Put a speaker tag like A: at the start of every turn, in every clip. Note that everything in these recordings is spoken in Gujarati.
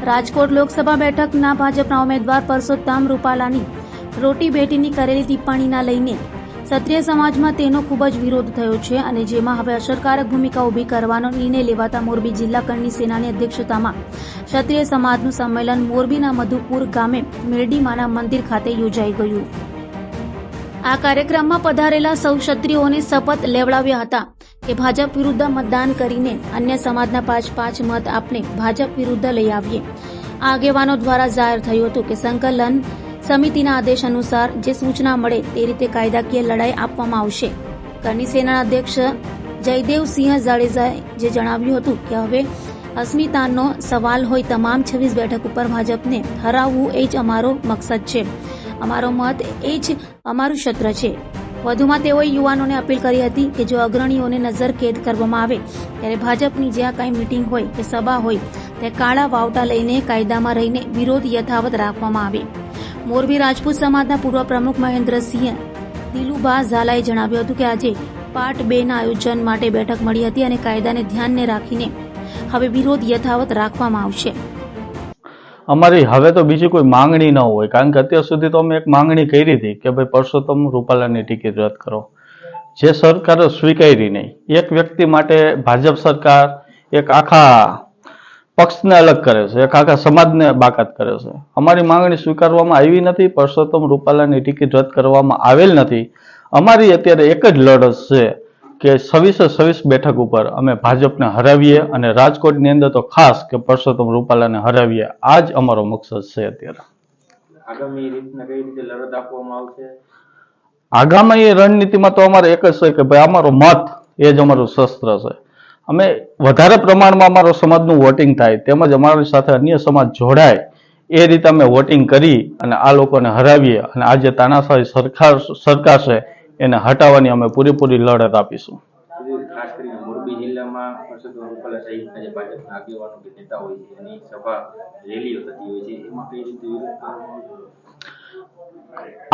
A: રાજકોટ લોકસભા બેઠકના ભાજપના ઉમેદવાર પરસોત્તમ રૂપાલાની રોટી બેટીની કરેલી ટિપ્પણીના લઈને ક્ષત્રિય સમાજમાં તેનો ખૂબ જ વિરોધ થયો છે અને જેમાં હવે અસરકારક ભૂમિકા ઊભી કરવાનો નિર્ણય લેવાતા મોરબી જિલ્લા કરણી સેનાની અધ્યક્ષતામાં ક્ષત્રિય સમાજનું સંમેલન મોરબીના મધુપુર ગામે મેરડીમાના મંદિર ખાતે યોજાઈ ગયું। આ કાર્યક્રમમાં પધારેલા સૌ ક્ષત્રિયોને શપથ લેવડાવ્યા હતા કે ભાજપ વિરુદ્ધ મતદાન કરીને અન્ય સમાજના 5-5 મત આપણે ભાજપ વિરુદ્ધ લઈ આવીએ। આ આગેવાનો દ્વારા જાહેર થયું હતું કે સંકલન સમિતિના આદેશ અનુસાર જે સૂચના મળે તે રીતે કાયદાકીય લડાઈ આપવામાં આવશે। કરણી સેનાના અધ્યક્ષ જયદેવસિંહ જાડેજાએ જે જણાવ્યું હતું કે હવે અસ્મિતાનો સવાલ હોય તમામ 26 બેઠક ઉપર ભાજપને હરાવવું એ જ અમારો મકસદ છે, અમારો મત એ જ અમારું ક્ષેત્ર છે। વધુમાં તેઓએ યુવાનોને અપીલ કરી હતી કે જો અગ્રણીઓને નજરકેદ કરવામાં આવે ત્યારે ભાજપની જ્યાં કાંઈ મીટિંગ હોય કે સભા હોય તે કાળા વાવટા લઈને કાયદામાં રહીને વિરોધ યથાવત રાખવામાં આવે। મોરબી રાજપૂત સમાજના પૂર્વ પ્રમુખ મહેન્દ્રસિંહ દિલુભા ઝાલાએ જણાવ્યું હતું કે આજે પાર્ટ 2 ના આયોજન માટે બેઠક મળી હતી અને કાયદાને ધ્યાને રાખીને હવે વિરોધ યથાવત રાખવામાં આવશે।
B: અમારી હવે તો બીજી કોઈ માંગણી ન હોય, કારણ કે અત્યાર સુધી તો અમે એક માંગણી કરી હતી કે ભાઈ પરસોત્તમ રૂપાલાની ટિકિટ રદ કરો, જે સરકારે સ્વીકારી નહીં। એક વ્યક્તિ માટે ભાજપ સરકાર એક આખા પક્ષને અલગ કરે છે, એક આખા સમાજને બાકાત કરે છે। અમારી માંગણી સ્વીકારવામાં આવી નથી, પરસોત્તમ રૂપાલાની ટિકિટ રદ કરવામાં આવેલ નથી। અમારી અત્યારે એક જ લડત છે કે 26 બેઠક ઉપર અમે ભાજપને હરાવીએ અને રાજકોટની અંદર તો ખાસ કે પરસોત્તમ રૂપાલાને હરાવીએ, આ જ અમારો મકસદ છે। અત્યારે
C: આગામી રીતના કઈ રીતે લડત આપવામાં આવશે?
B: આગામી રણનીતિમાં તો અમારે એક જ છે કે ભાઈ અમારો મત એ જ અમારું શસ્ત્ર છે। અમે વધારે પ્રમાણમાં અમારો સમાજનું વોટિંગ થાય તેમજ અમારી સાથે અન્ય સમાજ જોડાય એ રીતે અમે વોટિંગ કરી અને આ લોકોને હરાવીએ અને આ જે તાનાશાહી સરકાર છે એને હટાવવાની અમે પૂરેપૂરી લડત આપીશું।
C: ખાસ કરીને મોરબી જિલ્લામાં પરસોત્તમ રૂપાલા સહિતના જે ભાજપના આગેવાનો કે નેતા હોય છે એની સભા રેલીઓ થતી હોય છે, એમાં કઈ રીતે વિરોધ કરવામાં આવશે?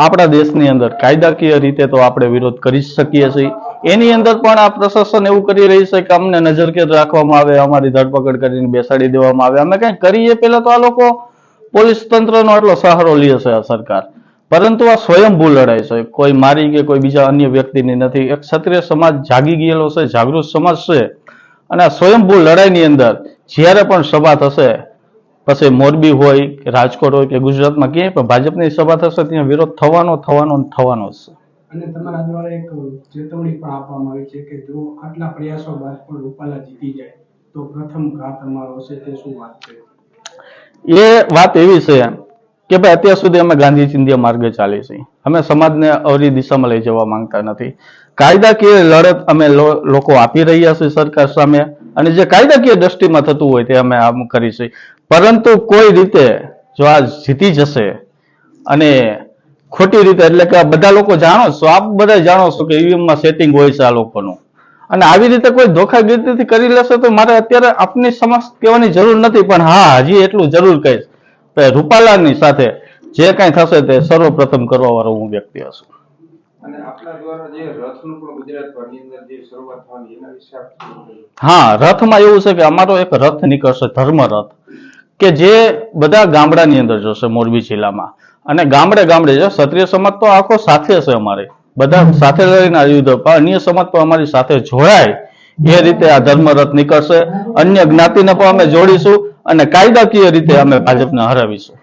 B: આપણા દેશની અંદર કાયદાકીય રીતે તો આપણે વિરોધ કરી શકીએ છીએ, એની અંદર પણ આ પ્રશાસન એવું કરી રહી છે કે અમને નજરકેદ રાખવામાં આવે, અમારી ધરપકડ કરીને બેસાડી દેવામાં આવે। અમે કંઈ કરીએ પહેલા તો આ લોકો પોલીસ તંત્રનો આટલો સહારો લે છે આ સરકાર, પરંતુ આ સ્વયંભૂ લડાઈ છે, કોઈ મારી કે કોઈ બીજા અન્ય વ્યક્તિની નથી। એક ક્ષત્રિય સમાજ જાગી ગયેલો છે, જાગૃત સમાજ છે અને આ સ્વયંભૂ લડાઈની અંદર જ્યારે પણ સભા થશે, પછી મોરબી હોય કે રાજકોટ હોય કે ગુજરાતમાં ક્યાંય પણ ભાજપની સભા થશે ત્યાં વિરોધ થવાનો જ છે।
D: અને તમારા દ્વારા એક ચેતવણી પણ આપવામાં આવી છે કે જો આટલા પ્રયાસો બાદ પણ રૂપાલા જીતી જાય તો પ્રથમ ઘા તમારો હશે, તે શું વાત છે?
B: એ વાત એવી છે કે ભાઈ અત્યાર સુધી અમે ગાંધી ચિંધ્યા માર્ગે ચાલી છીએ, અમે સમાજને અવરી દિશામાં લઈ જવા માંગતા નથી। કાયદાકીય લડત અમે લોકો આપી રહ્યા છીએ સરકાર સામે અને જે કાયદાકીય દ્રષ્ટિમાં થતું હોય તે અમે આમ કરીશું, પરંતુ કોઈ રીતે જો આ જીતી જશે અને ખોટી રીતે, એટલે કે બધા લોકો જાણો છો, આપ બધા જાણો છો કે ઈવીએમમાં સેટિંગ હોય છે આ લોકોનું, અને આવી રીતે કોઈ ધોખાગીરીથી કરી લેશે તો મારે અત્યારે આપની સમક્ષ કહેવાની જરૂર નથી, પણ હા હજી એટલું જરૂર કહીશ કે રૂપાલાની સાથે જે કાંઈ થશે તે સર્વપ્રથમ કરવા વાળો હું વ્યક્તિ હશું।
C: અને આપણા દ્વારા જે રથનું પણ ગુજરાતભરની અંદર જે શરૂઆત થવાની એના વિશે આપ શું કહેશો?
B: હા, રથમાં એવું છે કે અમારો એક રથ નીકળશે, ધર્મ રથ, કે જે બધા ગામડાની અંદર જશે મોરબી જિલ્લામાં, અને ગામડે ગામડે છે। ક્ષત્રિય સમાજ તો આખો સાથે છે, અમારે બધા સાથે લઈને યુદ્ધ, પણ અન્ય સમાજ પણ અમારી સાથે જોડાય એ રીતે આ ધર્મ રથ નીકળશે। અન્ય જ્ઞાતિને પણ અમે જોડીશું અને કાયદાકીય રીતે અમે ભાજપને હરાવીશું।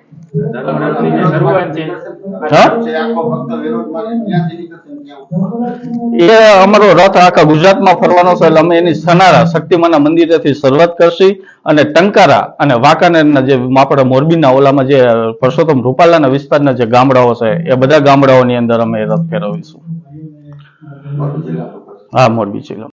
B: એ અમારો રથ આખા ગુજરાતમાં ફરવાનો છે, એટલે અમે એની સનારા શક્તિમાના મંદિરેથી શરૂઆત કરશી અને ટંકારા અને વાંકાનેરના જે આપણા મોરબીના ઓલામાં જે પરસોત્તમ રૂપાલાના વિસ્તારના જે ગામડાઓ છે એ બધા ગામડાઓની અંદર અમે રથ ફેરવીશું। હા, મોરબી જિલ્લા।